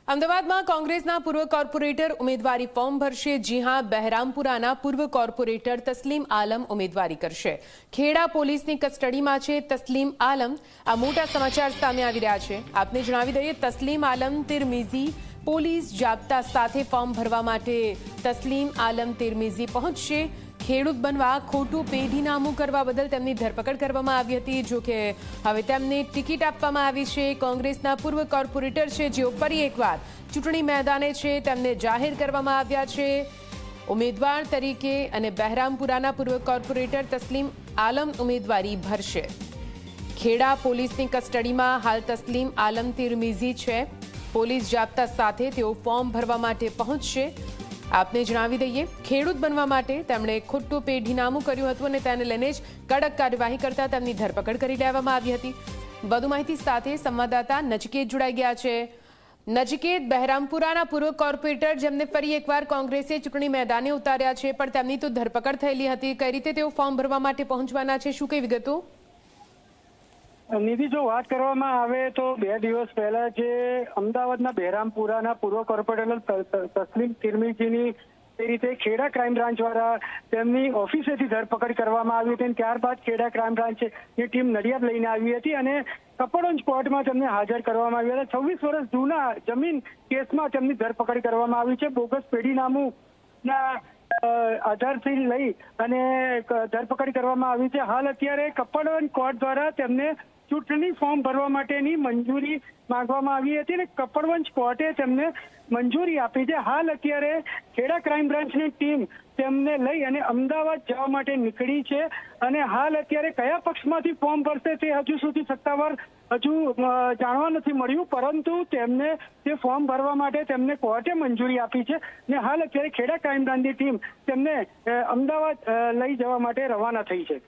અમદાવાદમાં કોંગ્રેસના પૂર્વ કોર્પોરેટર ઉમેદવારી ફોર્મ ભરશે। જી હાં, બહેરામપુરાના પૂર્વ કોર્પોરેટર તસ્લીમ આલમ ઉમેદવારી કરશે। ખેડા પોલીસની કસ્ટડીમાં છે તસ્લીમ આલમ। આ મોટા સમાચાર સામે આવી રહ્યા છે। આપને જણાવી દઈએ, તસ્લીમ આલમ તિરમિઝી પોલીસ જાપ્તા સાથે ફોર્મ ભરવા માટે તસ્લીમ આલમ તિરમિઝી પહોંચશે। ખેડૂત બનવા ખોટું પેઢીનામું કરવા બદલ તેમની ધરપકડ કરવામાં આવી હતી। જો કે હવે તેમને ટિકિટ આપવામાં આવી છે। કોંગ્રેસના પૂર્વ કોર્પોરેટર છે જેઓ ફરી એકવાર ચૂંટણી મેદાને છે, તેમને જાહેર કરવામાં આવ્યા છે ઉમેદવાર તરીકે અને બહેરામપુરાના પૂર્વ કોર્પોરેટર તસ્લીમ આલમ ઉમેદવારી ભરશે। ખેડા પોલીસની કસ્ટડીમાં હાલ તસ્લીમ આલમ તિરમિઝી છે। પોલીસ જાપ્તા સાથે તેઓ ફોર્મ ભરવા માટે પહોંચશે। આપને જણાવી દઈએ, ખેડૂત બનવા માટે તેમણે ખોટું પેઢીનામું કર્યું હતું અને તેને લઈને જ કડક કાર્યવાહી કરતા તેમની ધરપકડ કરી લેવામાં આવી હતી। વધુ માહિતી સાથે સંવાદદાતા નચિકેત જોડાઈ ગયા છે। નચિકેત, બહેરામપુરાના પૂર્વ કોર્પોરેટર જેમને ફરી એકવાર કોંગ્રેસે ચૂંટણી મેદાને ઉતાર્યા છે, પણ તેમની તો ધરપકડ થયેલી હતી। કઈ રીતે તેઓ ફોર્મ ભરવા માટે પહોંચવાના છે, શું કઈ વિગતો? નિધિ, જો વાત કરવામાં આવે તો 2 દિવસ પહેલા જે અમદાવાદના બહેરામપુરાના પૂર્વ કોર્પોરેટર તસ્લીમ તિરમિઝીની એ રીતે ખેડા ક્રાઇમ બ્રાન્ચ દ્વારા તેમની ઓફિસેથી ધરપકડ કરવામાં આવી હતી। ત્યારબાદ ખેડા ક્રાઇમ બ્રાન્ચની ટીમ નડિયાદ લઈને આવી હતી અને કપડવંજ કોર્ટમાં તેમને હાજર કરવામાં આવ્યા હતા। 26 વર્ષ જૂના જમીન કેસમાં તેમની ધરપકડ કરવામાં આવી છે। બોગસ પેઢીનામુંના આધારથી લઈ અને ધરપકડ કરવામાં આવી છે। હાલ અત્યારે કપડવંજ કોર્ટ દ્વારા તેમને ચૂંટણી ફોર્મ ભરવા માટેની મંજૂરી માંગવામાં આવી હતી અને કપડવંજ કોર્ટે તેમને મંજૂરી આપી છે। હાલ અત્યારે ખેડા ક્રાઇમ બ્રાન્ચની ટીમ તેમને લઈ અને અમદાવાદ જવા માટે નીકળી છે અને હાલ અત્યારે કયા પક્ષમાંથી ફોર્મ ભરશે તે હજુ સુધી સત્તાવાર જાણવા નથી મળ્યું, પરંતુ તેમને તે ફોર્મ ભરવા માટે તેમને કોર્ટે મંજૂરી આપી છે ને હાલ અત્યારે ખેડા ક્રાઇમ બ્રાન્ચની ટીમ તેમને અમદાવાદ લઈ જવા માટે રવાના થઈ છે।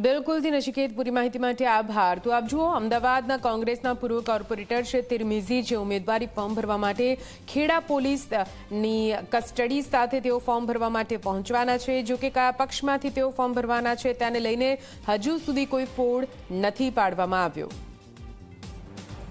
બિલકુલથી નચિકેત, પૂરી માહિતી માટે આભાર। તો આપ જુઓ, અમદાવાદના કોંગ્રેસના પૂર્વ કોર્પોરેટર છે તિરમિઝી, જે ઉમેદવારી ફોર્મ ભરવા માટે ખેડા પોલીસની કસ્ટડી સાથે તેઓ ફોર્મ ભરવા માટે પહોંચવાના છે। જો કે કયા પક્ષમાંથી તેઓ ફોર્મ ભરવાના છે તેને લઈને હજુ સુધી કોઈ ફોડ નથી પાડવામાં આવ્યો।